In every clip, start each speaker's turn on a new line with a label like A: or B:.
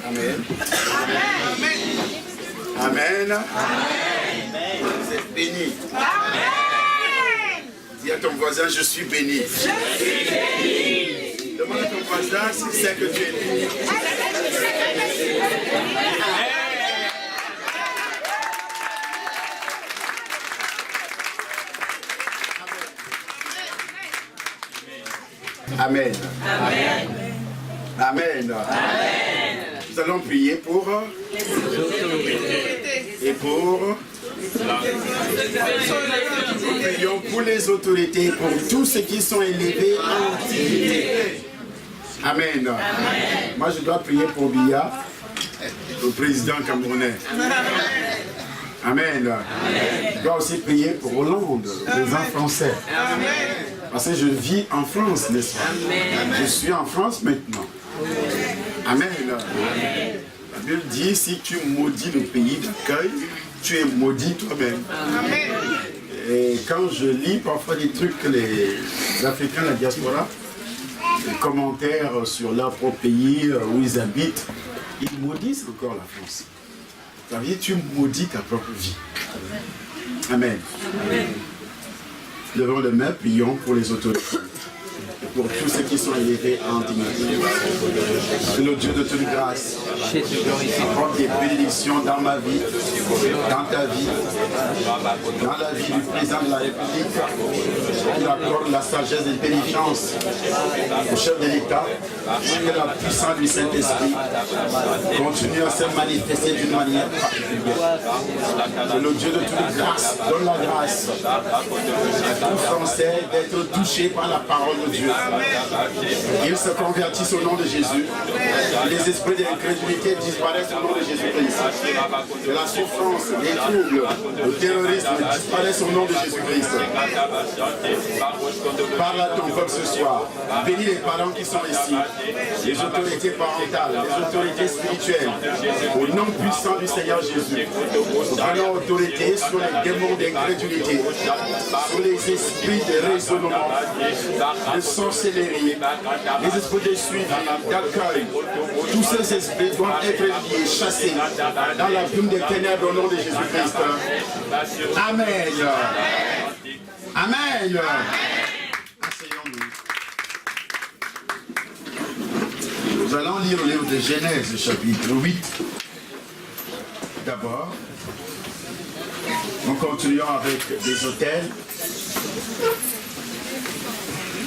A: Amen. Amen. Amen. Vous êtes bénis. Amen. Dis à ton voisin, je suis béni. Je suis béni. Demande à ton voisin s'il sait que tu es béni. Amen. Amen. Amen. Amen. Nous allons prier pour et pour. Nous prions pour les autorités, pour tous ceux qui sont élevés en dignité. Amen. Amen. Moi, je dois prier pour Biya, le président camerounais. Amen. Amen. Je dois aussi prier pour Hollande, le président français. Amen. Parce que je vis en France, n'est-ce pas? Amen. Je suis en France maintenant. Amen. Amen. La Bible dit, si tu maudis le pays d'accueil, tu es maudit toi-même. Et quand je lis parfois des trucs que les Africains de la diaspora, des commentaires sur leur propre pays où ils habitent, ils maudissent encore la France. Ça veut dire tu maudis ta propre vie. Amen. Amen. Levons les mains, prions pour les autorités. Pour tous ceux qui sont élevés en dignité. C'est le Dieu de toute grâce. Apporte des bénédictions dans ma vie, dans ta vie, dans la vie du président de la République. Il accorde la sagesse et l'intelligence au chef de l'État. Que la puissance du Saint-Esprit continue à se manifester d'une manière particulière. C'est le Dieu de toute grâce. Donne la grâce à tout Français d'être touché par la parole de Dieu. Ils se convertissent au nom de Jésus. Les esprits d'incrédulité disparaissent au nom de Jésus-Christ. De la souffrance, les troubles, le terrorisme disparaissent au nom de Jésus-Christ. Parle à ton peuple ce soir. Bénis les parents qui sont ici, les autorités parentales, les autorités spirituelles. Au nom puissant du Seigneur Jésus, nous prenons autorité sur les démons d'incrédulité, sur les esprits de raisonnement, de sorcellerie, les esprits de suivi, d'accueil. Tous ces esprits doivent être liés, chassés dans la brume des ténèbres au nom de Jésus-Christ. Amen. Amen. Asseyons-nous. Nous allons lire le livre de Genèse, chapitre 8. D'abord, nous continuons avec des autels.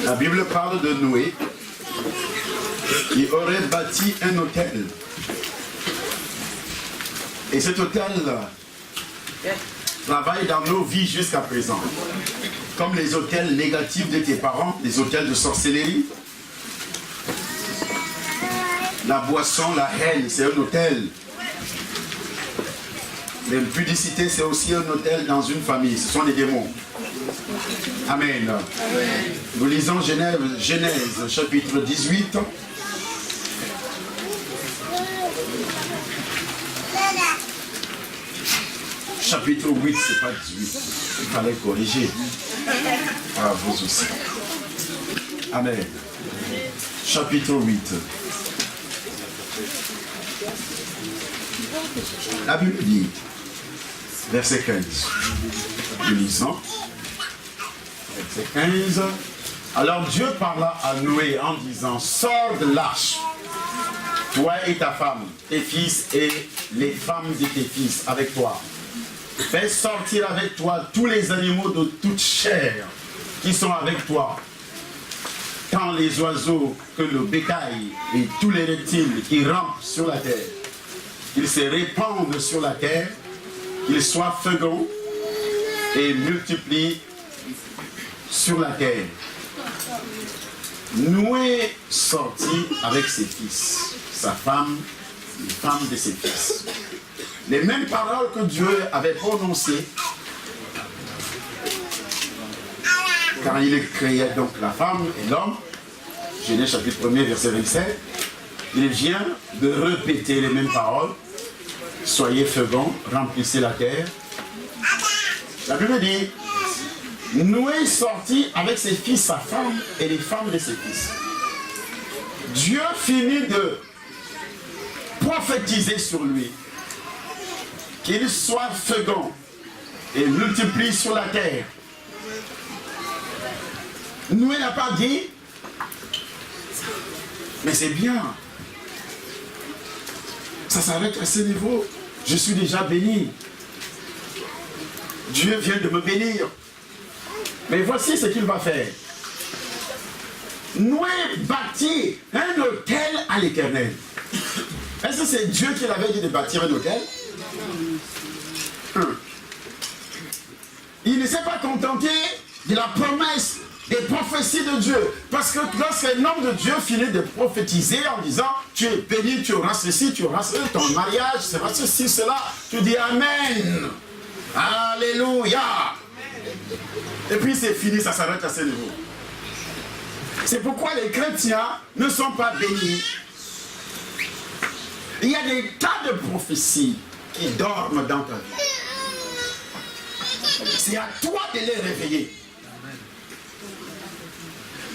A: La Bible parle de Noé qui aurait bâti un autel. Et cet autel travaille dans nos vies jusqu'à présent. Comme les autels négatifs de tes parents, les autels de sorcellerie. La boisson, la haine, c'est un autel. L'impudicité, c'est aussi un autel dans une famille. Ce sont des démons. Amen. Amen. Nous lisons Genèse, chapitre 18. Chapitre 8, c'est pas 18. Il fallait corriger. Ah, vous aussi. Amen. Chapitre 8. La Bible dit, verset 15. Nous lisons. Verset 15. Alors Dieu parla à Noé en disant, sors de l'arche, toi et ta femme, tes fils et les femmes de tes fils avec toi. Fais sortir avec toi tous les animaux de toute chair qui sont avec toi, tant les oiseaux que le bétail et tous les reptiles qui rampent sur la terre. Qu'ils se répandent sur la terre, qu'ils soient féconds et multiplient sur la terre. Noé sortit avec ses fils, sa femme, les femmes de ses fils. Les mêmes paroles que Dieu avait prononcées quand il créait donc la femme et l'homme. Genèse chapitre 1er, verset 27. Il vient de répéter les mêmes paroles. Soyez féconds, remplissez la terre. La Bible dit, Noé sortit avec ses fils, sa femme et les femmes de ses fils. Dieu finit de prophétiser sur lui. Qu'il soit fécond et multiplie sur la terre. Noé n'a pas dit, mais c'est bien. Ça s'arrête à ce niveau. Je suis déjà béni. Dieu vient de me bénir. Mais voici ce qu'il va faire. Noé bâtit un autel à l'Éternel. Est-ce que c'est Dieu qui l'avait dit de bâtir un autel? Il ne s'est pas contenté de la promesse des prophéties de Dieu. Parce que lorsqu'un homme de Dieu finit de prophétiser en disant tu es béni, tu auras ceci, tu auras ceci, ton mariage sera ceci, cela, tu dis Amen. Alléluia. Et puis c'est fini, ça s'arrête à ce niveau. C'est pourquoi les chrétiens ne sont pas bénis. Il y a des tas de prophéties qui dorment dans ta vie. C'est à toi de les réveiller.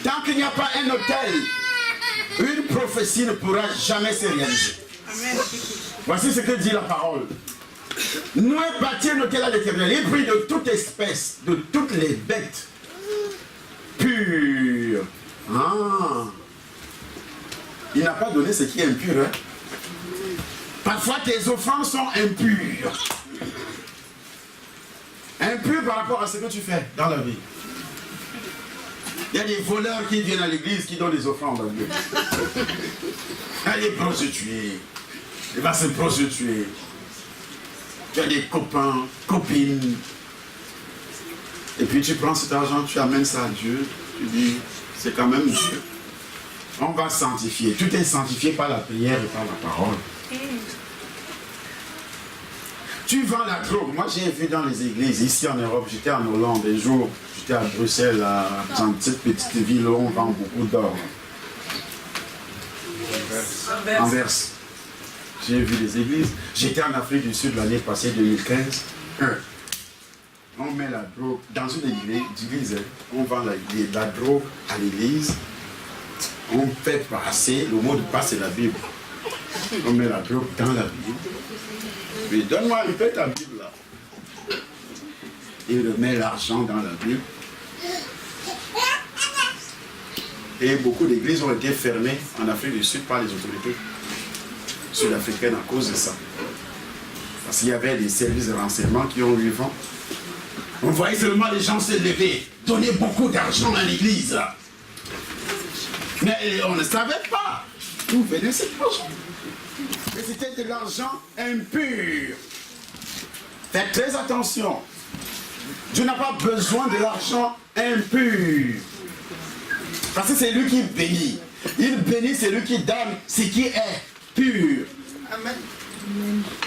A: Tant qu'il n'y a pas un autel, une prophétie ne pourra jamais se réaliser. Voici ce que dit la parole. Noé bâtit un autel à l'Éternel. Il prit de toute espèce, de toutes les bêtes pures. Ah. Il n'a pas donné ce qui est impur. Hein? Parfois tes offrandes sont impures. Impures par rapport à ce que tu fais dans la vie. Il y a des voleurs qui viennent à l'église qui donnent des offrandes à Dieu. Il y a des prostituées. Il va se prostituer. Tu as des copains, copines. Et puis tu prends cet argent, tu amènes ça à Dieu. Tu dis, c'est quand même Dieu. On va sanctifier. Tout est sanctifié par la prière et par la parole. Tu vends la drogue. Moi, j'ai vu dans les églises, ici en Europe, j'étais en Hollande un jour, j'étais à Bruxelles, dans cette petite ville où on vend beaucoup d'or. Anvers. J'ai vu les églises. J'étais en Afrique du Sud l'année passée, 2015. On met la drogue dans une église, on vend la drogue à l'église. On fait passer, le mot de passe c'est la Bible. On met la drogue dans la Bible. Mais donne-moi un peu ta Bible là. Il remet l'argent dans la Bible. Et beaucoup d'églises ont été fermées en Afrique du Sud par les autorités sud-africaines à cause de ça. Parce qu'il y avait des services de renseignement qui ont eu vent. On voyait seulement les gens se lever, donner beaucoup d'argent à l'église. Mais on ne savait pas d'où venait cet argent. Et c'était de l'argent impur. Faites très attention. Dieu n'a pas besoin de l'argent impur. Parce que c'est lui qui bénit. Il bénit celui qui donne ce qui est pur. Amen.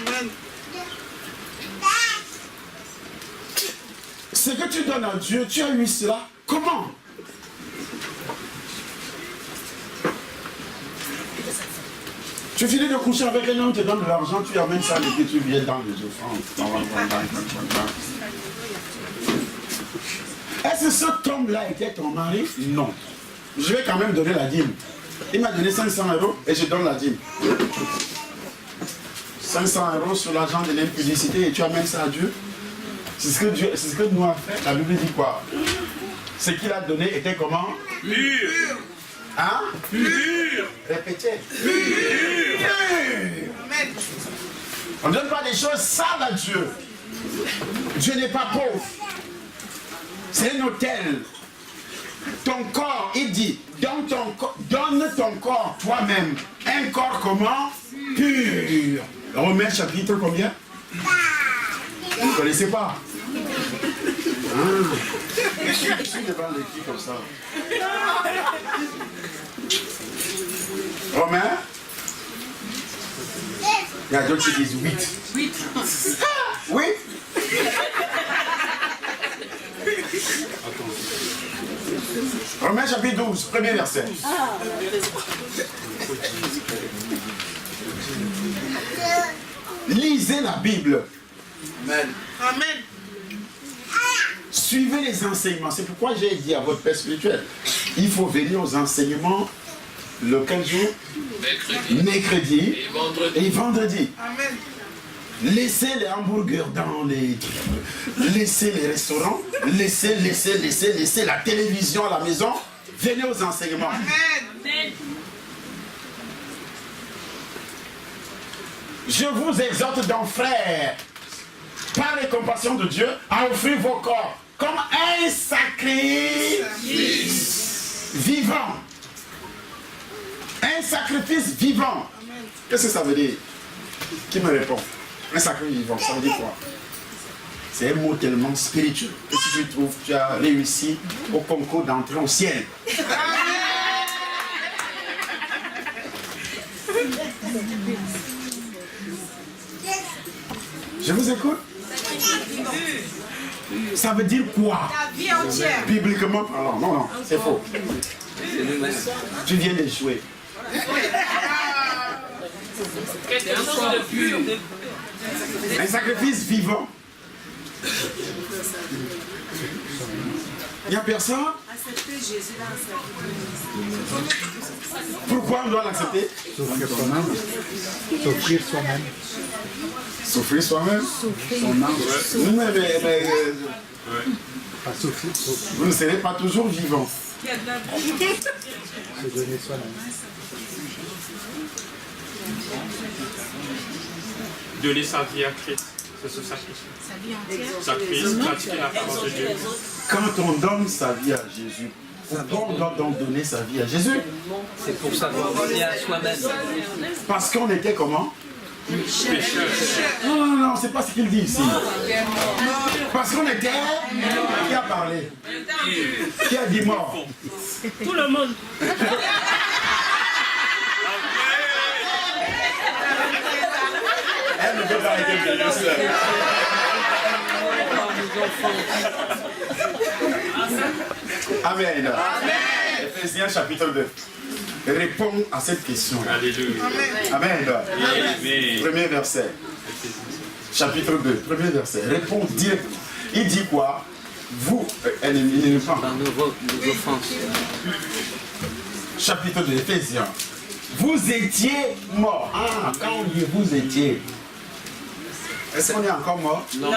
A: Amen. Ce que tu donnes à Dieu, tu as eu cela. Comment? Tu finis de coucher avec un homme, te donne de l'argent, tu amènes ça et tu viens dans les offrandes. Est-ce que cet homme-là était ton mari? Non. Je vais quand même donner la dîme. Il m'a donné 500 € et je donne la dîme. 500 € sur l'argent de l'impudicité et tu amènes ça à Dieu. C'est ce que nous a fait. La Bible dit quoi? Ce qu'il a donné était comment? Pur. Hein? Pur. Répétez. Pur. Pur. On ne donne pas des choses sales à Dieu. Dieu n'est pas pauvre. C'est un autel. Ton corps, il dit, donne ton corps toi-même. Un corps comment? Pur. Romains chapitre combien? Vous ne connaissez pas? Je suis devant l'équipe comme ça. Romains? Il y a d'autres qui disent 8. 8. Oui? Romains chapitre 12, premier verset. Lisez la Bible. Amen. Amen. Suivez les enseignements. C'est pourquoi j'ai dit à votre père spirituel, il faut venir aux enseignements Le quel jour? Mercredi et vendredi.
B: Amen.
A: Laissez les hamburgers dans les... Laissez les restaurants. Laissez la télévision à la maison. Venez aux enseignements.
B: Amen.
A: Je vous exhorte donc, frères, par les compassions de Dieu, à offrir vos corps comme un sacrifice vivant. Un sacrifice vivant. Qu'est-ce que ça veut dire? Qui me répond? Un sacrifice vivant, ça veut dire quoi? C'est un mot tellement spirituel que si tu trouves, tu as réussi au concours d'entrée au ciel. Je vous écoute. Ça veut dire quoi?
B: La vie entière.
A: Bibliquement parlant. Non, c'est faux. Tu viens d'échouer. Un sacrifice vivant. Il n'y a personne?
C: Accepter Jésus dans sa vie.
A: Pourquoi on doit l'accepter?
D: Souffrir soi-même. Souffrir soi-même.
A: Souffrir soi-même.
D: Son âme. Pas souffrir,
A: Vous ne serez pas toujours vivant.
D: se donner soi-même.
E: Donner sa vie à Christ, c'est ce sacrifice. Sacrifice, pratiquer la parole de Dieu.
A: Quand on donne sa vie à Jésus, pourquoi on doit donc donner sa vie à Jésus?
F: C'est pour savoir donner à soi-même.
A: Parce qu'on était comment?
E: Pécheur.
A: Non, c'est pas ce qu'il dit ici. Parce qu'on était... Qui a parlé? Qui a dit mort?
G: Tout le monde.
A: Elle ne veut pas arrêter de dire cela. Amen. Éphésiens chapitre 2. Répond à cette question.
E: Alléluia.
A: Amen.
E: Amen.
A: Premier verset. Chapitre 2, premier verset. Répond directement. Il dit quoi? Vous, il n'est pas.
F: Par nos offenses.
A: Chapitre 2, Éphésiens. Vous étiez morts. Ah, quand on dit vous étiez, est-ce qu'on est encore mort?
F: Non.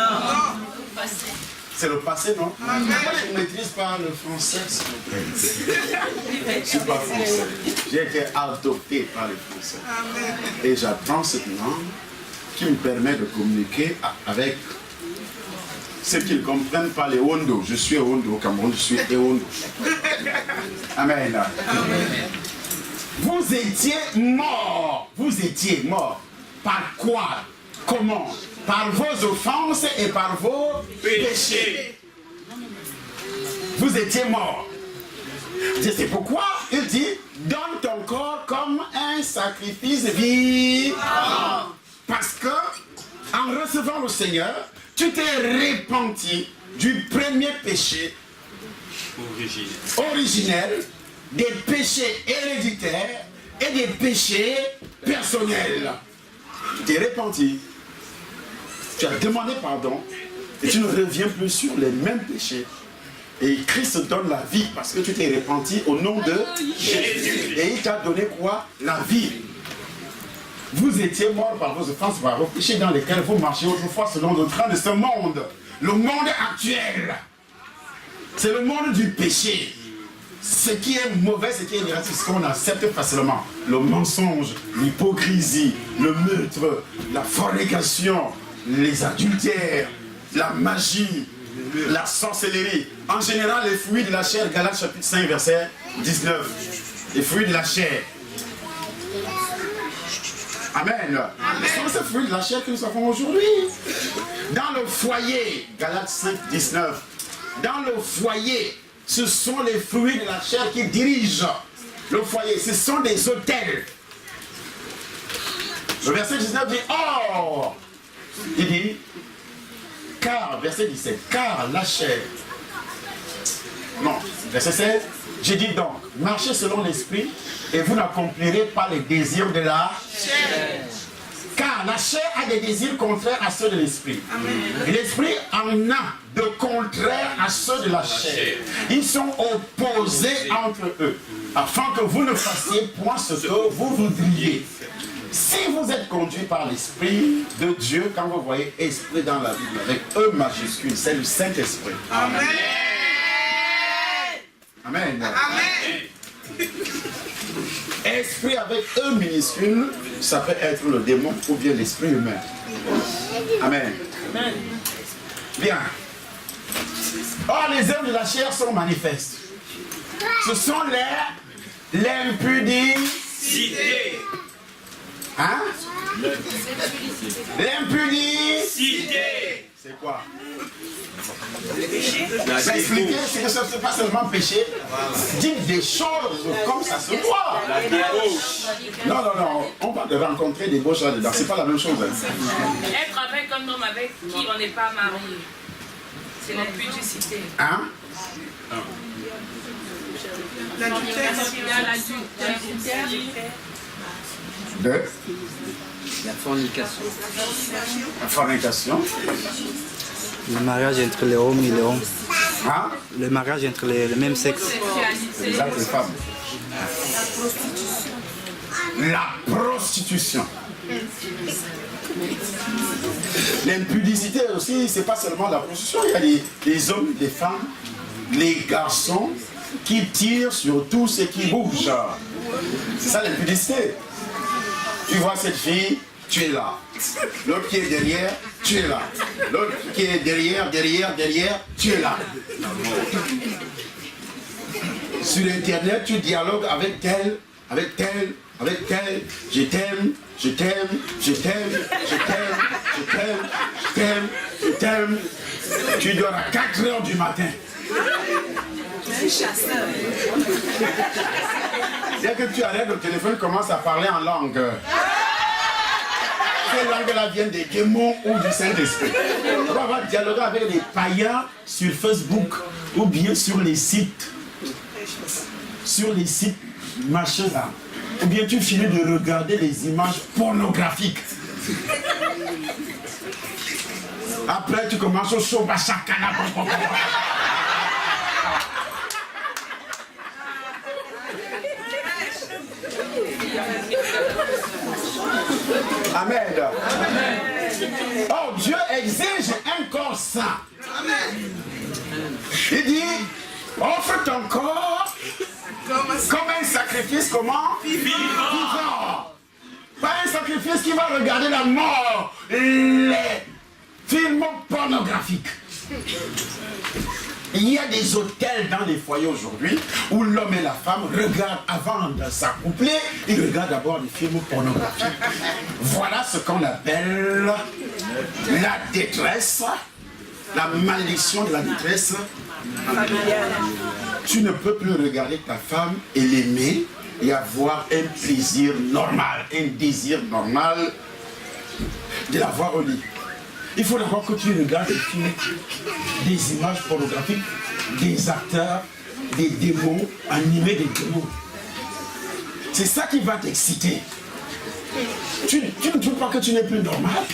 A: C'est le passé, non? Moi, je ne maîtrise pas le français, s'il vous plaît. Je ne suis pas français. J'ai été adopté par le français. Et j'apprends cette langue qui me permet de communiquer avec ceux qui ne comprennent pas les Hondo. Je suis Hondo au Cameroun, je suis Hondo. Amen. Vous étiez morts. Vous étiez morts. Par quoi? Comment? Par vos offenses et par vos péchés. Vous étiez morts. C'est pourquoi il dit, donne ton corps comme un sacrifice vivant. Parce que, en recevant le Seigneur, tu t'es repenti du premier péché originel, des péchés héréditaires et des péchés personnels. Tu t'es repenti. Tu as demandé pardon et tu ne reviens plus sur les mêmes péchés. Et Christ donne la vie parce que tu t'es repenti au nom de Jésus. Et il t'a donné quoi? La vie. Vous étiez morts par vos offenses, par vos péchés dans lesquels vous marchiez autrefois selon le train de ce monde. Le monde actuel. C'est le monde du péché. Ce qui est mauvais, ce qui est négatif, c'est ce qu'on accepte facilement. Le mensonge, l'hypocrisie, le meurtre, la fornication, les adultères, la magie, la sorcellerie. En général, les fruits de la chair, Galates chapitre 5, verset 19. Les fruits de la chair. Amen. Ce sont ces fruits de la chair que nous avons aujourd'hui. Dans le foyer, Galates 5, 19. Dans le foyer, ce sont les fruits de la chair qui dirigent le foyer. Ce sont des autels. Le verset 19 dit, or, il dit, car, verset 17, car la chair, non, verset 16, j'ai dit donc, marchez selon l'esprit et vous n'accomplirez pas les désirs de la chair. Car la chair a des désirs contraires à ceux de l'esprit. Et l'esprit en a de contraires à ceux de la chair. Ils sont opposés entre eux, afin que vous ne fassiez point ce que vous voudriez. Si vous êtes conduit par l'Esprit de Dieu, quand vous voyez esprit dans la Bible avec E majuscule, c'est le Saint-Esprit.
B: Amen.
A: Amen.
B: Amen.
A: Esprit avec E minuscule, ça peut être le démon ou bien l'esprit humain. Amen. Bien. Or, les œuvres de la chair sont manifestes. Ce sont l'impudicité. Hein? L'impudicité. C'est quoi? Expliquez, c'est que ce n'est pas seulement péché. Dites des choses comme ça se doit. Non, non, non. On va rencontrer des beaux là-dedans. C'est pas la même chose.
C: Être avec un homme avec qui on n'est pas marié, c'est l'impudicité.
A: Hein? De
F: La fornication.
A: la fornication.
G: Le mariage entre les hommes et les hommes.
A: Hein?
G: Le mariage entre les mêmes sexes.
A: Les hommes et les femmes. La prostitution. L'impudicité aussi, c'est pas seulement la prostitution. Il y a des hommes, des femmes, les garçons qui tirent sur tout ce qui bouge. C'est ça l'impudicité. Tu vois cette fille, tu es là. L'autre qui est derrière, tu es là. L'autre qui est derrière, tu es là. Sur Internet, tu dialogues avec tel. Je t'aime. Tu dors à 4 h du matin. Dès que tu arrêtes le téléphone, commence à parler en langue. Ces langues-là viennent des démons ou du Saint-Esprit. On va dialoguer avec des païens sur Facebook ou bien sur les sites. Machin là. Ou bien tu finis de regarder les images pornographiques. Après tu commences au show Bachakana. Amen. Oh, Dieu exige un corps saint. Il dit, offre ton corps comme un sacrifice, comment? Vivant. Pas un sacrifice qui va regarder la mort, les films pornographiques. Il y a des hôtels dans les foyers aujourd'hui où l'homme et la femme regardent avant de s'accoupler, ils regardent d'abord des films pornographiques. Voilà ce qu'on appelle la détresse, la malédiction de la détresse. Tu ne peux plus regarder ta femme et l'aimer et avoir un plaisir normal, un désir normal de la voir au lit. Il faut d'abord que tu regardes des films, des images pornographiques, des acteurs, des démons, animés des démons. C'est ça qui va t'exciter. Tu ne trouves pas que tu n'es plus normal?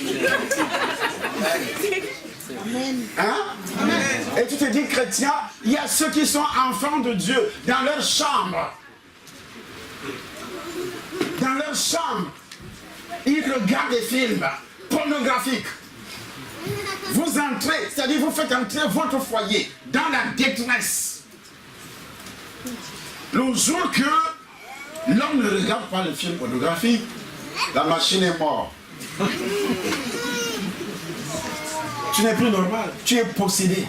A: Hein? Et tu te dis, chrétien, il y a ceux qui sont enfants de Dieu dans leur chambre. Dans leur chambre, ils regardent des films pornographiques. Vous entrez, c'est-à-dire vous faites entrer votre foyer dans la détresse. Le jour que l'homme ne regarde pas le film pornographique, la machine est morte. Tu n'es plus normal, tu es possédé.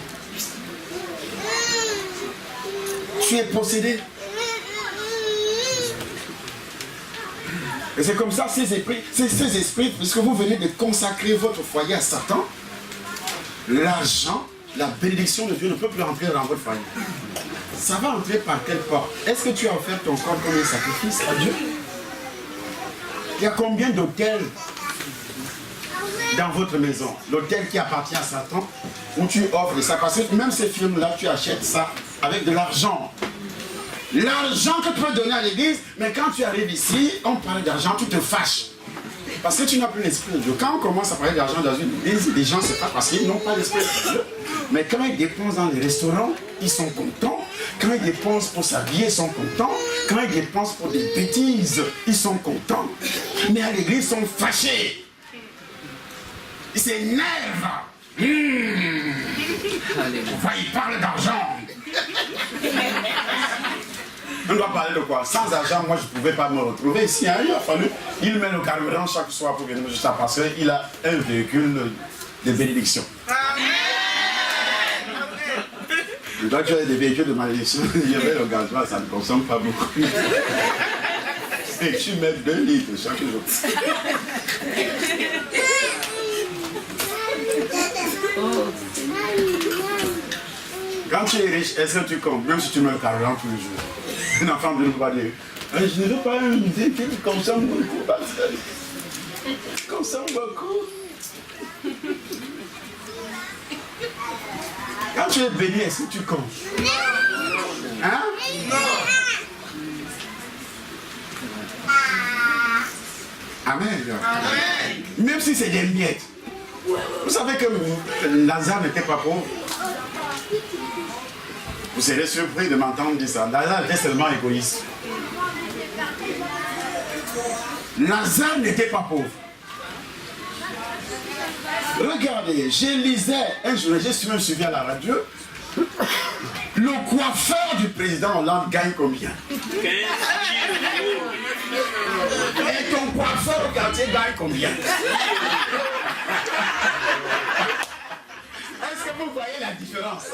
A: Tu es possédé. Et c'est comme ça, ces esprits, puisque vous venez de consacrer votre foyer à Satan, l'argent, la bénédiction de Dieu ne peut plus rentrer dans votre foyer. Ça va entrer par quelle porte? Est-ce que tu as offert ton corps comme un sacrifice à Dieu? Il y a combien d'hôtels dans votre maison? L'hôtel qui appartient à Satan, où tu offres ça. Parce que même ces films-là, tu achètes ça avec de l'argent. L'argent que tu peux donner à l'église, mais quand tu arrives ici, on parle d'argent, tu te fâches. Parce que tu n'as plus l'esprit de Dieu. Quand on commence à parler d'argent dans une église, les gens, c'est pas parce qu'ils n'ont pas l'esprit de Dieu. Mais quand ils dépensent dans les restaurants, ils sont contents. Quand ils dépensent pour s'habiller, ils sont contents. Quand ils dépensent pour des bêtises, ils sont contents. Mais à l'église, ils sont fâchés. Ils s'énervent. Enfin, ils parlent d'argent. On doit parler de quoi? Sans argent, moi, je ne pouvais pas me retrouver ici. Hein. Il a fallu, il met le carburant chaque soir pour venir me juste parce qu'il a un véhicule de bénédiction. Donc, tu as des véhicules de malédiction. Il y avait le gasoil, ça ne consomme pas beaucoup. Et tu mets 2 litres chaque jour. Quand tu es riche, est-ce que tu comptes, même si tu mets le carburant tous les jours? Un enfant ne va dire, je ne veux pas un véhicule qui consomme beaucoup parce que consomme beaucoup. Quand tu es béni, est-ce que tu comptes? Hein? Amen. Amen. Même si c'est des miettes. Vous savez que Lazare n'était pas pauvre. Vous serez surpris de m'entendre dire ça. Lazare était seulement égoïste. Lazare n'était pas pauvre. Regardez, je lisais un jour, j'ai suivi à la radio, le coiffeur du président Hollande gagne combien? Et ton coiffeur au quartier gagne combien? Est-ce que vous voyez la différence?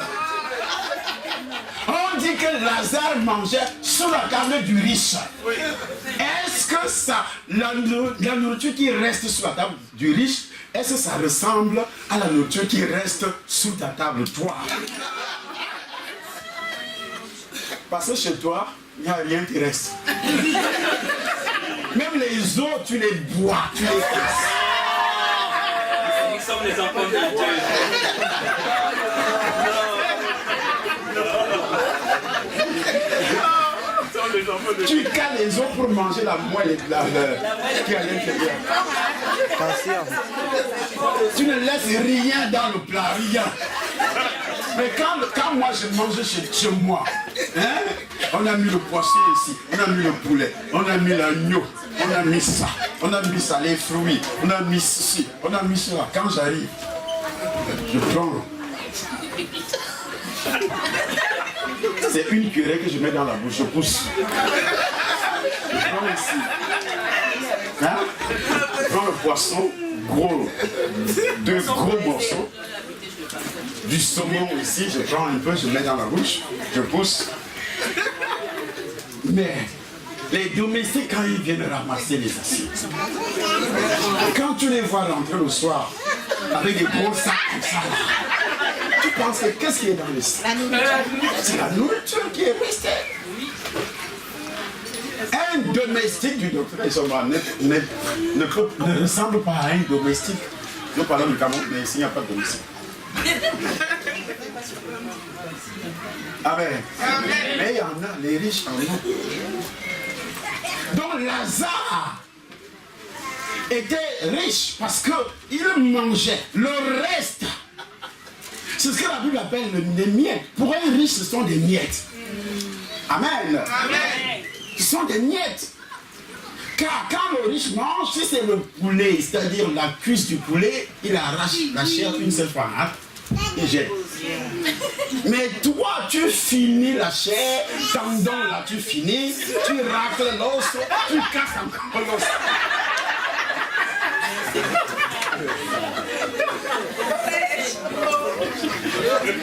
A: On dit que Lazare mangeait sous la table du riche. Est-ce que ça, la nourriture qui reste sous la table du riche, est-ce que ça ressemble à la nourriture qui reste sous ta table, toi? Parce que chez toi, il n'y a rien qui reste. Même les eaux, tu les bois, tu les casses.
E: Nous sommes les enfants de Dieu.
A: Tu cales les os pour manger la moelle qui est à l'intérieur. Tu ne laisses rien dans le plat, rien. Mais quand moi je mange chez moi, hein, on a mis le poisson ici, on a mis le poulet, on a mis l'agneau, on a mis ça, les fruits, on a mis ceci, on a mis cela. Quand j'arrive, je prends. C'est une cuillère que je mets dans la bouche, je pousse. Je prends ici. Hein? Je prends le poisson, gros, 2 gros morceaux. Du saumon ici, je prends un peu, je mets dans la bouche, je pousse. Mais les domestiques, quand ils viennent ramasser les assiettes, quand tu les vois rentrer le soir avec des gros sacs comme ça, tu penses que qu'est-ce qui est dans les sacs? C'est la nourriture qui est restée. Un domestique du docteur ne ressemble pas à un domestique. Nous parlons du Cameroun, mais ici il n'y a pas de domestique. Amen. Mais il y en a, les riches en ont. Donc Lazare était riche parce qu'il mangeait le reste. C'est ce que la Bible appelle les miettes. Pour un riche, ce sont des miettes. Amen. Amen. Ce sont des miettes. Car quand le riche mange, si c'est le poulet, c'est-à-dire la cuisse du poulet, il arrache la chair une seule fois. Hein, et jette. Mais toi, tu finis la chair, tendon là, tu finis, tu racles l'os, tu casses encore l'os.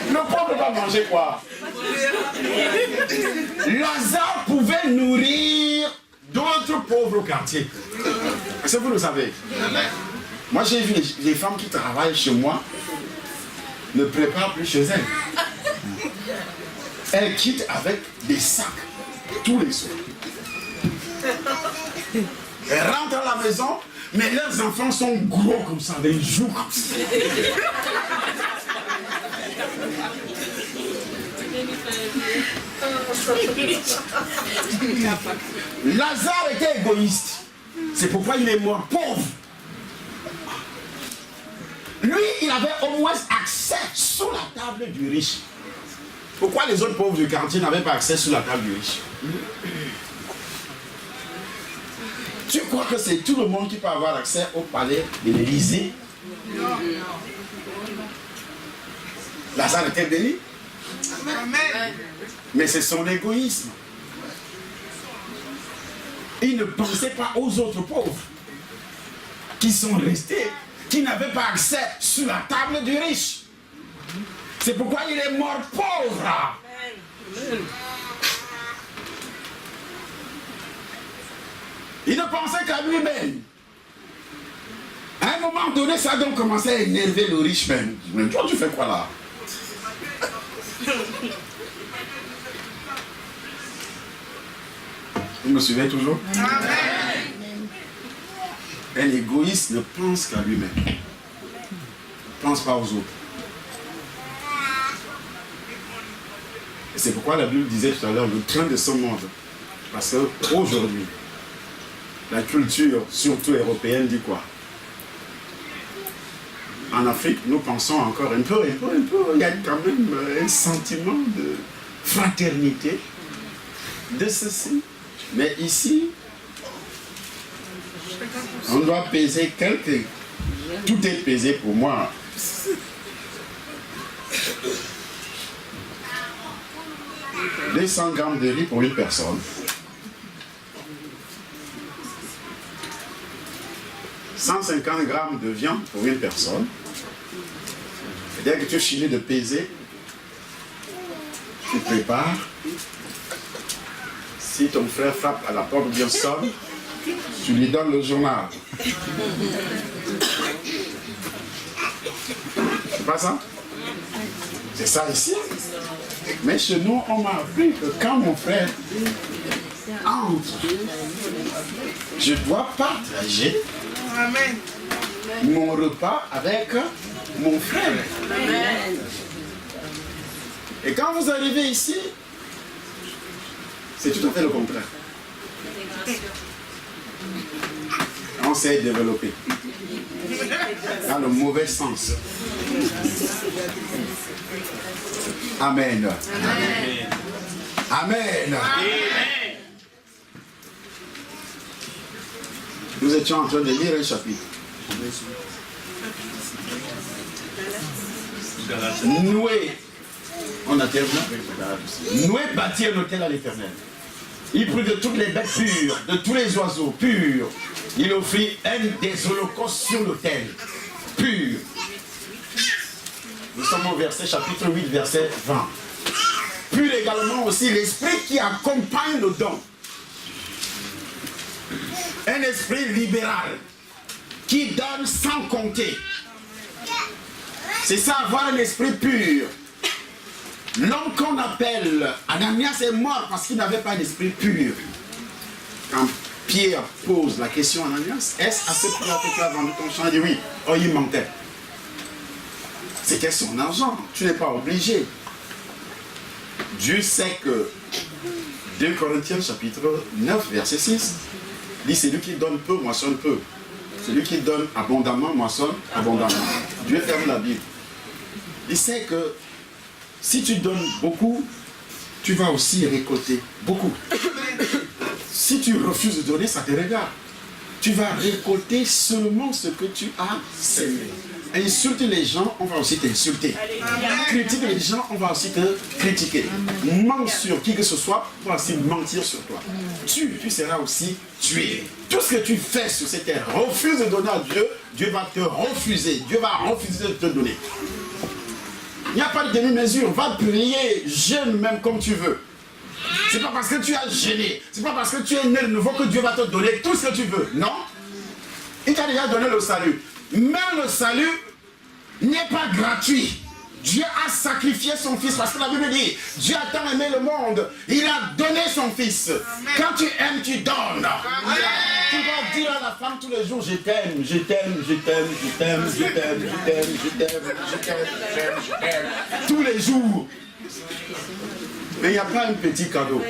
A: Le pauvre va manger quoi? Lazare pouvait nourrir d'autres pauvres au quartier. Est-ce que vous le savez? Moi, j'ai vu les femmes qui travaillent chez moi ne préparent plus chez elles. Elles quittent avec des sacs tous les soirs. Elles rentrent à la maison, mais leurs enfants sont gros comme ça, ils jouent comme ça. Lazare était égoïste. C'est pourquoi il est mort pauvre. Lui, il avait au moins accès sous la table du riche. Pourquoi les autres pauvres du quartier n'avaient pas accès sous la table du riche? Tu crois que c'est tout le monde qui peut avoir accès au palais de l'Élysée? Non. Lazare était béni. Mais c'est son égoïsme. Il ne pensait pas aux autres pauvres qui sont restés, qui n'avaient pas accès sous la table du riche. C'est pourquoi il est mort pauvre. Il ne pensait qu'à lui-même. À un moment donné, ça a donc commencé à énerver le riche même. Mais toi, tu fais quoi là? Vous me suivez toujours? Amen. Un égoïste ne pense qu'à lui-même. Ne pense pas aux autres. Et c'est pourquoi la Bible disait tout à l'heure le train de ce monde. Parce qu'aujourd'hui, la culture, surtout européenne, dit quoi? En Afrique, nous pensons encore un peu. Il y a quand même un sentiment de fraternité, de ceci. Mais ici, on doit peser quelqu'un. Tout est pesé pour moi. « 200 grammes de riz pour une personne. 150 grammes de viande pour une personne. Et dès que tu finis de peser, tu prépares. Si ton frère frappe à la porte bien sonne, tu lui donnes le journal. C'est pas ça? C'est ça ici. Mais chez nous, on m'a appris que quand mon frère entre, je dois partager mon repas avec mon frère. Et quand vous arrivez ici, c'est tout à fait le contraire. On s'est développé. Dans le mauvais sens. Amen. Amen. Amen. Nous étions en train de lire un chapitre. Noé, on a terminé. Noé bâtit un hôtel à l'Éternel. Il prit de toutes les bêtes pures, de tous les oiseaux purs. Il offrit un des holocaustes sur l'autel. Pur. Nous sommes au verset chapitre 8, verset 20. Puis également aussi l'esprit qui accompagne le don. Un esprit libéral qui donne sans compter. C'est ça, avoir un esprit pur. L'homme qu'on appelle Ananias est mort parce qu'il n'avait pas d'esprit pur. Quand Pierre pose la question à Ananias, est-ce à ce prix-là que tu as vendu ton champ? Il dit oui. Oh, il mentait. C'était son argent. Tu n'es pas obligé. Dieu sait que 2 Corinthiens chapitre 9 verset 6 dit celui qui donne peu moissonne peu. Celui qui donne abondamment moissonne abondamment. Dieu ferme la Bible. Il sait que si tu donnes beaucoup, tu vas aussi récolter beaucoup. Si tu refuses de donner, ça te regarde. Tu vas récolter seulement ce que tu as semé. Insulte les gens, on va aussi t'insulter. Critique les gens, on va aussi te critiquer. Mens sur qui que ce soit, on va aussi mentir sur toi. Tu seras aussi tué. Tout ce que tu fais sur cette terre, refuse de donner à Dieu, Dieu va te refuser. Dieu va refuser de te donner. Il n'y a pas de demi-mesure. Va prier, jeûne même comme tu veux. C'est pas parce que tu as jeûné, c'est pas parce que tu es né de nouveau que Dieu va te donner tout ce que tu veux. Non. Il t'a déjà donné le salut. Mais le salut n'est pas gratuit. Dieu a sacrifié son fils parce que la Bible dit Dieu a tant aimé le monde, il a donné son fils. Quand tu aimes, tu donnes. Tu dois dire à la femme tous les jours je t'aime, je t'aime, je t'aime, je t'aime, je t'aime, je t'aime, je t'aime, je t'aime, je t'aime, tous les jours. Mais il n'y a pas un petit cadeau.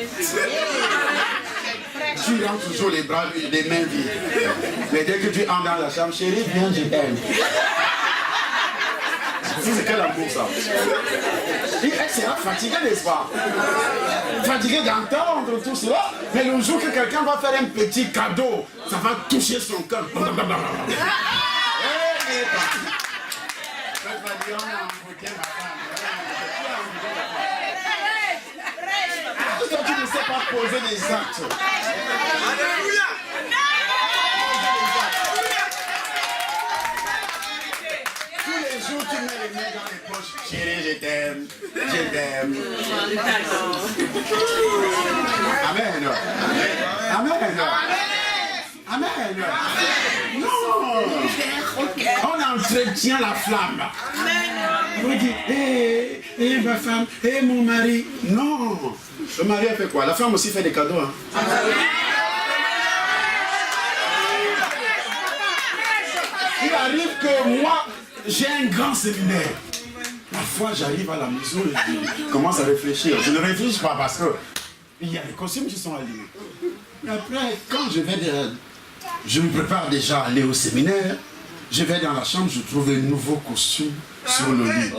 A: Tu rends toujours les bras, les mains vides. Mais dès que tu entres dans la chambre, chérie, viens, je t'aime. C'est quel amour ça? Et elle sera fatiguée, n'est-ce pas? Fatiguée d'entendre tout cela. Mais le jour que quelqu'un va faire un petit cadeau, ça va toucher son cœur. Toi, tu ne sais pas poser des actes.
B: Alléluia.
A: Tous les jours, tu mets les mains dans les poches. Chérie, je t'aime. Je t'aime. Amen. Amen. Amen. Non. On entretient la flamme. On dit, hé, ma femme, hé, mon mari. Non. Le mari a fait quoi? La femme aussi fait des cadeaux. Hein? Il arrive que moi, j'ai un grand séminaire. Parfois, j'arrive à la maison et je commence à réfléchir. Je ne réfléchis pas parce que il y a les costumes qui sont allumés. Et après, quand je me prépare déjà à aller au séminaire, je vais dans la chambre, je trouve un nouveau costume sur le lit.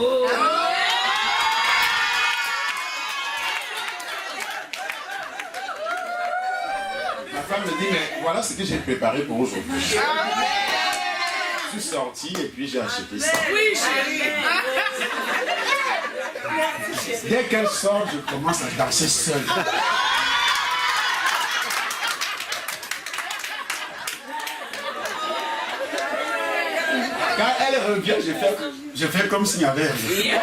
A: Ma femme me dit, mais voilà ce que j'ai préparé pour aujourd'hui. Je suis sorti et puis j'ai acheté ça.
C: Oui, chérie.
A: Dès qu'elle sort, je commence à danser seule. Quand elle revient, je fais comme s'il n'y avait rien.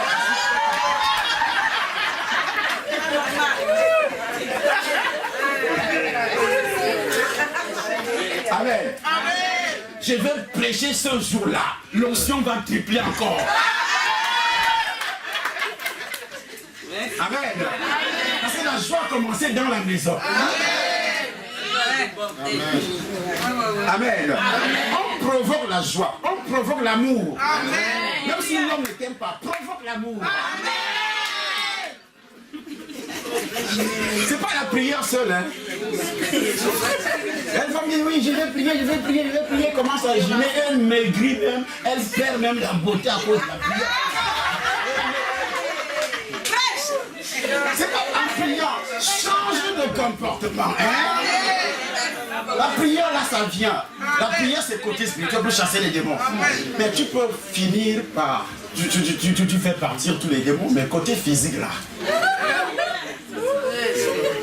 A: Amen. Je vais prêcher ce jour-là. L'onction va tripler encore. Amen. Parce que la joie a commencé dans la maison. Amen. On provoque la joie. On provoque l'amour. Même si l'homme ne t'aime pas, provoque l'amour. C'est pas la prière seule. Hein. Elle va me dire oui, je vais prier, commence à gêner, elle maigrit même, elle perd même la beauté à cause de la prière. C'est pas en priant, change de comportement. Hein? La prière là ça vient. La prière c'est côté spirituel pour chasser les démons. Mais tu peux finir par, tu fais partir tous les démons, mais côté physique là.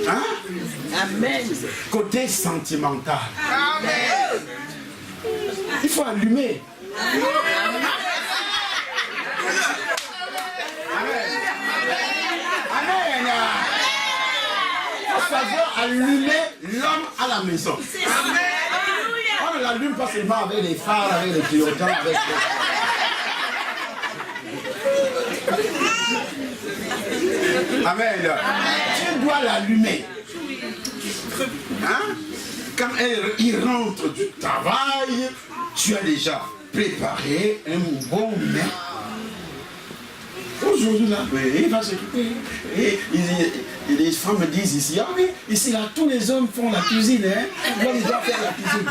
A: Hein? Amen. Côté sentimental. Amen. Il faut allumer. Amen. Amen. Il faut savoir allumer l'homme à la maison. Amen. On ne l'allume pas seulement avec les phares, avec les clignotants, avec Amen. Tu dois l'allumer. Hein? Quand il rentre du travail, tu as déjà préparé un bon mets. Aujourd'hui, là, il va s'occuper. Et les femmes me disent ici, ah oui, ici, là, tous les hommes font la cuisine. Hein? L'homme doit faire la cuisine.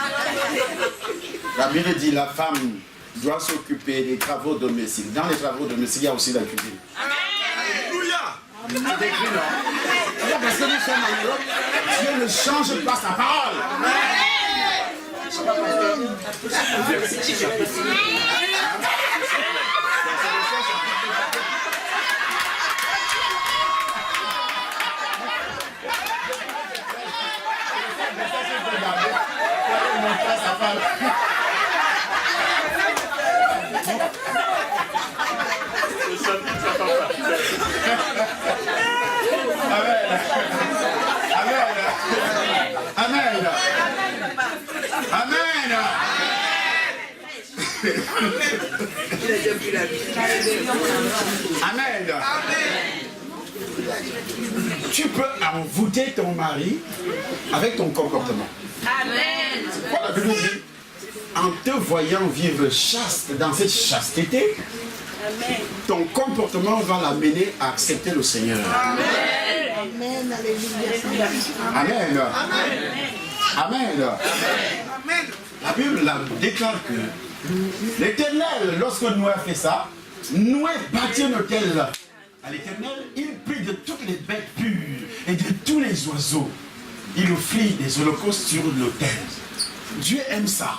A: La Bible dit, la femme doit s'occuper des travaux domestiques. Dans les travaux domestiques, il y a aussi la cuisine.
B: Alléluia.
A: C'est écrit, non? Parce que nous sommes en Europe, Dieu ne change pas sa parole. Amen. Amen. Amen. Tu peux envoûter ton mari avec ton comportement.
C: Amen.
A: Quoi la Bible dit? En te voyant vivre chaste dans cette chasteté, ton comportement va l'amener à accepter le Seigneur. Amen.
H: Amen. Alléluia.
A: Amen. Amen. La Bible déclare que l'Éternel, lorsque Noé a fait ça, Noé bâtit un autel à l'Éternel. Il prit de toutes les bêtes pures et de tous les oiseaux. Il offrit des holocaustes sur l'autel. Dieu aime ça.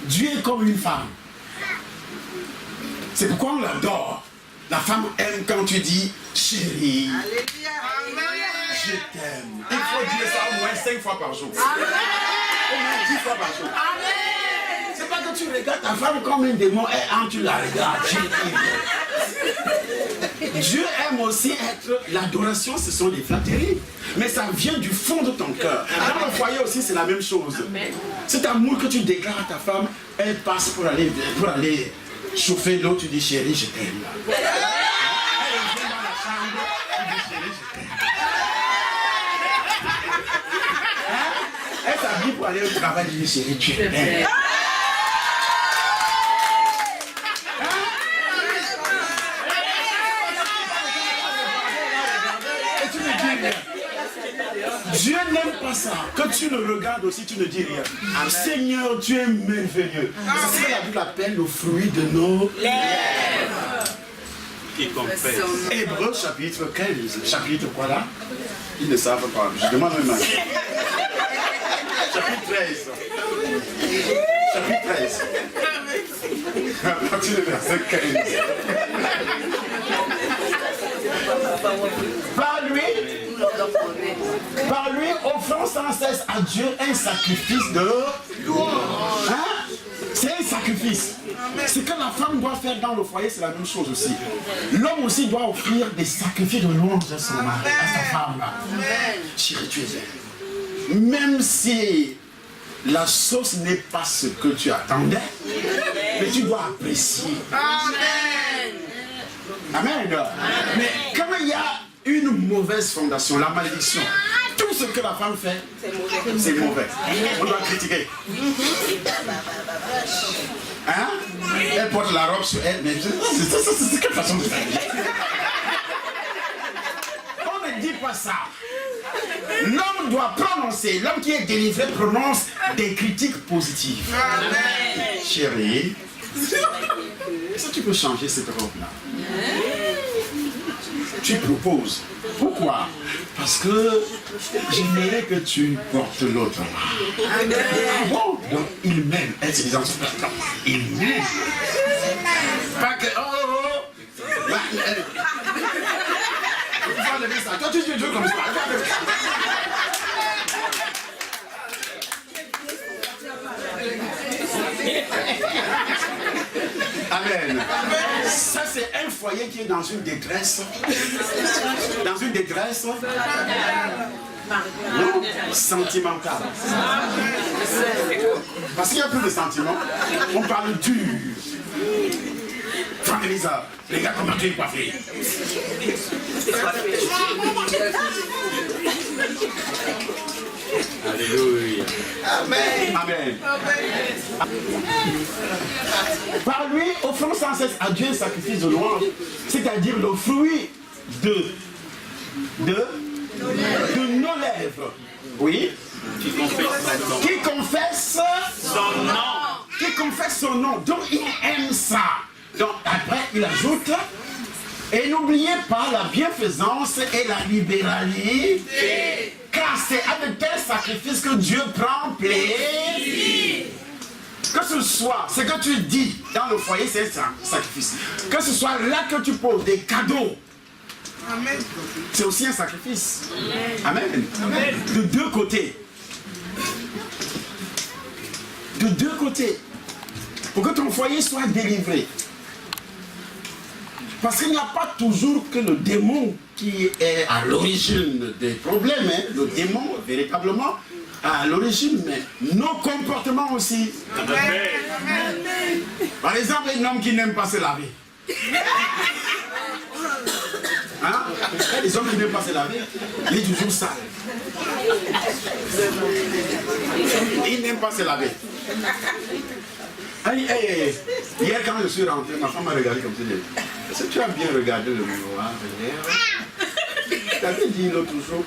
A: Dieu est comme une femme. C'est pourquoi on l'adore. La femme aime quand tu dis chérie. Je t'aime. Il faut dire ça au moins 5 fois par jour. Au moins 10 fois par jour. C'est pas que tu regardes ta femme comme un démon et tu la regardes. Dieu aime aussi être... L'adoration, ce sont des flatteries. Mais ça vient du fond de ton cœur. Dans le foyer aussi, c'est la même chose. Cet amour que tu déclares à ta femme, elle passe pour aller chauffer l'eau, tu dis chérie, je t'aime. Elle vient dans la chambre, tu dis chérie, je t'aime. Elle s'habille pour aller au travail, tu dis chérie, tu t'aimes. Dieu n'aime pas ça. Que tu le regardes aussi, tu ne dis rien. Seigneur, tu es merveilleux. C'est ce que la Bible appelle le fruit de nos lèvres. Hébreux chapitre 15. Chapitre quoi là? Ils ne savent pas. Je demande même. Chapitre 13. Chapitre 13. À partir du verset 15. Par lui, offrant sans cesse à Dieu un sacrifice de louange. Hein? C'est un sacrifice. Ce que la femme doit faire dans le foyer, c'est la même chose aussi. L'homme aussi doit offrir des sacrifices de louange à son mari, à sa femme. Chérie, tu es elle. Même si la sauce n'est pas ce que tu attendais, mais tu dois apprécier. Amen. Mais quand il y a une mauvaise fondation, la malédiction, tout ce que la femme fait, c'est mauvais. On doit critiquer. Hein? Elle porte la robe sur elle, mais c'est quelle façon de faire? On ne dit pas ça. L'homme doit prononcer, l'homme qui est délivré prononce des critiques positives. Amen. Chérie, est-ce que tu peux changer cette robe-là? Tu proposes. Pourquoi? Parce que j'aimerais que tu portes l'autre. Bon, donc il m'aime. Elle se dit en tout cas, il m'aime. Pas que, il faut enlever ça. Toi, tu dis Dieu comme ça. Amen. Ça, c'est un foyer qui est dans une détresse. Dans une détresse sentimentale. Parce qu'il n'y a plus de sentiments. On parle dur. Frère Elisa, regarde comment tu es coiffé.
E: Alléluia.
A: Amen. Amen. Par lui, offrons sans cesse à Dieu un sacrifice de louange, c'est-à-dire le fruit de nos lèvres. Oui. Qui confesse son nom. Qui confesse son nom. Donc il aime ça. Donc après il ajoute, et n'oubliez pas la bienfaisance et la libéralité. Car c'est avec tel sacrifice que Dieu prend plaisir. Que ce soit ce que tu dis dans le foyer, c'est un sacrifice. Que ce soit là que tu poses des cadeaux, c'est aussi un sacrifice. Amen. Amen. De deux côtés. De deux côtés. Pour que ton foyer soit délivré. Parce qu'il n'y a pas toujours que le démon qui est à l'origine des problèmes. Hein. Le démon, véritablement, à l'origine, mais nos comportements aussi. Amen. Par exemple, un homme qui n'aime pas se laver. Hein? Il y a des hommes qui n'aiment pas se laver, il est toujours sale. Il n'aime pas se laver. Hier, quand je suis rentré, ma femme m'a regardé comme ça. Est-ce que tu as bien regardé le miroir hier? Tu avais dit l'autre jour,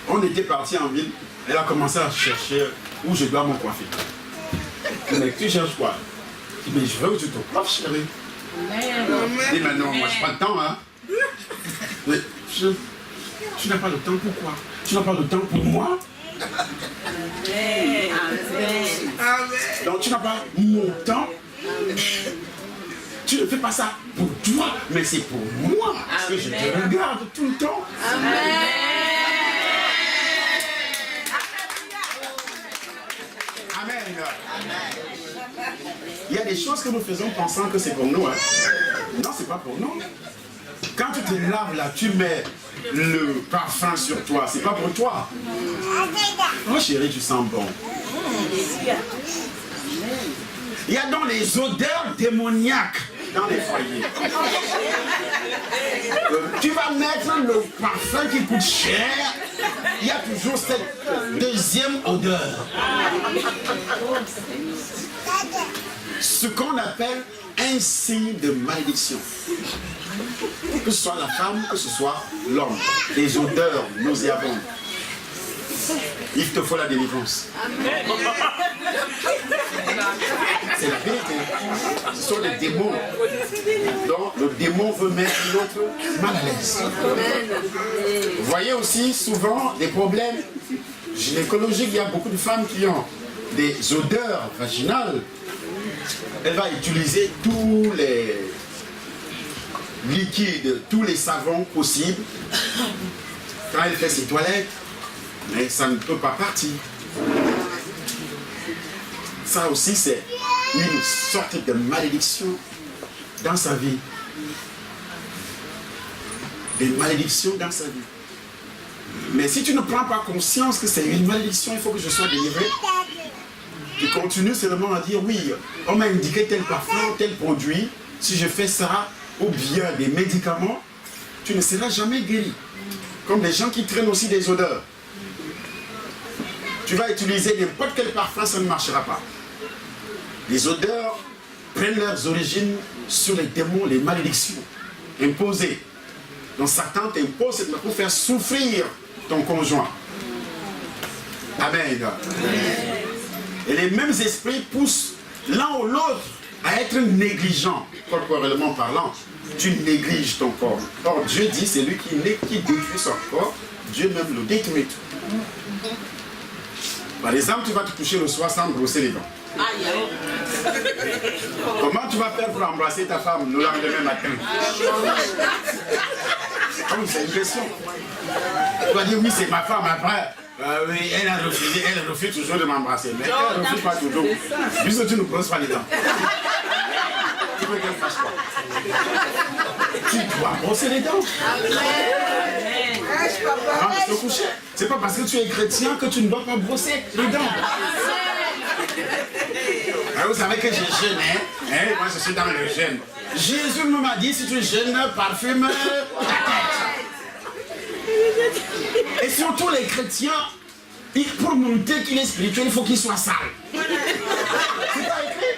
A: on était parti en ville, elle a commencé à chercher où je dois me coiffer. Mais tu cherches quoi? Mais je veux que tu te coiffes, chérie. Dis maintenant, moi je n'ai pas le temps, hein. Mais tu n'as pas le temps, pourquoi? Tu n'as pas le temps pour moi? Donc tu n'as pas mon temps. Tu ne fais pas ça pour toi, mais c'est pour moi. Parce que je te regarde tout le temps. Amen. Il y a des choses que nous faisons pensant que c'est pour nous. Hein. Non, c'est pas pour nous. Quand tu te laves là, tu mets le parfum sur toi. C'est pas pour toi. Oh chérie, tu sens bon. Il y a donc les odeurs démoniaques dans les foyers. Tu vas mettre le parfum qui coûte cher. Il y a toujours cette deuxième odeur. Ce qu'on appelle un signe de malédiction. Que ce soit la femme, que ce soit l'homme. Les odeurs nauséabondes. Il te faut la délivrance. C'est la vérité. Ce sont des démons. Donc le démon veut mettre l'autre mal à l'aise. Vous voyez aussi souvent des problèmes gynécologiques. Il y a beaucoup de femmes qui ont des odeurs vaginales. Elle va utiliser tous les liquides, tous les savons possibles. Quand elle fait ses toilettes, mais ça ne peut pas partir. Ça aussi, c'est une sorte de malédiction dans sa vie. Des malédictions dans sa vie. Mais si tu ne prends pas conscience que c'est une malédiction, il faut que je sois délivré. Tu continues seulement à dire, oui, on m'a indiqué tel parfum, tel produit. Si je fais ça, ou bien des médicaments, tu ne seras jamais guéri. Comme des gens qui traînent aussi des odeurs. Tu vas utiliser n'importe quel parfum, ça ne marchera pas. Les odeurs prennent leurs origines sur les démons, les malédictions imposées. Donc Satan t'impose cette pour faire souffrir ton conjoint. Amen. Et les mêmes esprits poussent l'un ou l'autre à être négligent, corporellement parlant. Tu négliges ton corps. Or Dieu dit, c'est lui qui détruit son corps, Dieu même le détruit. Par exemple, tu vas te coucher le soir sans brosser les dents. Comment tu vas faire pour embrasser ta femme le lendemain matin? C'est une question. Tu vas dire, oui, c'est ma femme après. Oui, elle refuse toujours de m'embrasser. Mais elle ne refuse pas toujours. Puisque tu ne brosses pas les dents. Tu veux qu'elle fasse quoi? Tu dois brosser les dents. Avant de te coucher. C'est pas parce que tu es chrétien que tu ne dois pas brosser les dents. Alors vous savez que je jeûne, hein? Moi je suis dans le jeûne. Jésus m'a dit, si tu jeûnes, parfume ta tête. Et surtout les chrétiens, pour montrer qu'il est spirituel, il faut qu'il soit sale. C'est pas écrit?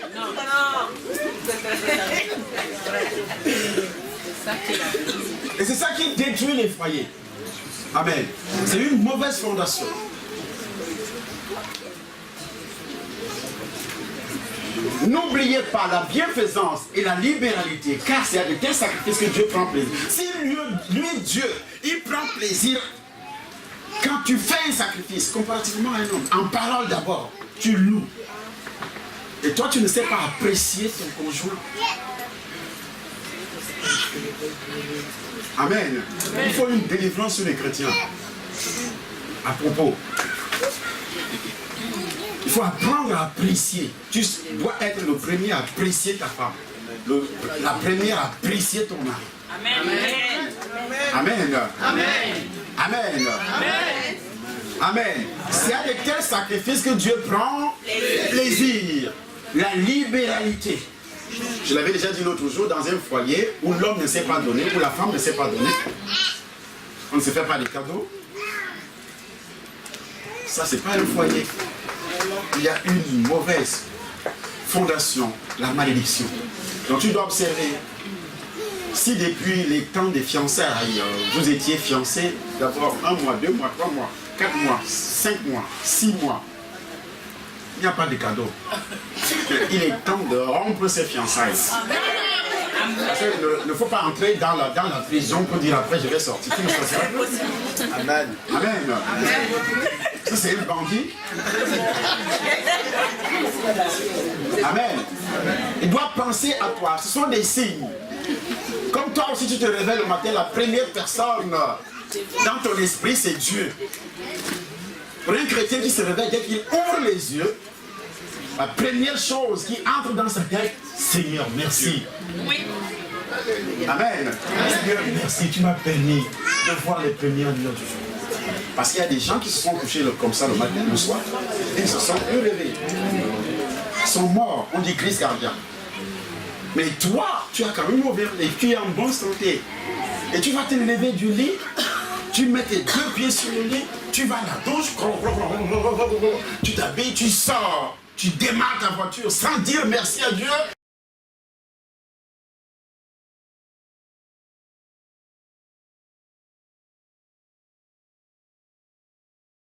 A: Et c'est ça qui détruit les foyers. Amen. C'est une mauvaise fondation. N'oubliez pas la bienfaisance et la libéralité, car c'est à de tels sacrifices que Dieu prend plaisir. Si lui, Dieu, il prend plaisir quand tu fais un sacrifice comparativement à un homme, en parole d'abord, tu loues. Et toi, tu ne sais pas apprécier ton conjoint. Amen. Il faut une délivrance sur les chrétiens. À propos. Il faut apprendre à apprécier. Tu dois être le premier à apprécier ta femme. La première à apprécier ton mari.
C: Amen.
A: Amen.
C: Amen.
A: Amen. Amen. C'est à de tels sacrifices que Dieu prend plaisir. La libéralité. Je l'avais déjà dit l'autre jour, dans un foyer où l'homme ne sait pas donner, où la femme ne sait pas donner, on ne se fait pas des cadeaux. Ça, c'est pas un foyer. Il y a une mauvaise fondation, la malédiction. Donc tu dois observer. Si depuis les temps des fiançailles, vous étiez fiancés, d'abord 1 mois, 2 mois, 3 mois, 4 mois, 5 mois, 6 mois, il n'y a pas de cadeau. Il est temps de rompre ces fiançailles. Parce qu'il ne faut pas entrer dans la prison pour dire après je vais sortir. Tu ne sortiras pas. Amen. Amen. Ça c'est une bandit. Amen. Il doit penser à toi. Ce sont des signes. Comme toi aussi tu te réveilles le matin, la première personne dans ton esprit c'est Dieu. Pour un chrétien qui se réveille, dès qu'il ouvre les yeux, la première chose qui entre dans sa tête, Seigneur, merci.
C: Oui.
A: Amen. Seigneur, merci, tu m'as permis de voir les premières lueurs du jour. Parce qu'il y a des gens qui se sont couchés comme ça le matin, le soir, et ils se sont réveillés. Ils sont morts, on dit crise cardiaque. Mais toi, tu as quand même ouvert les yeux, tu es en bonne santé. Et tu vas te lever du lit, tu mets tes 2 pieds sur le lit, tu vas à la douche, tu t'habilles, tu sors, tu démarres ta voiture sans dire merci à Dieu.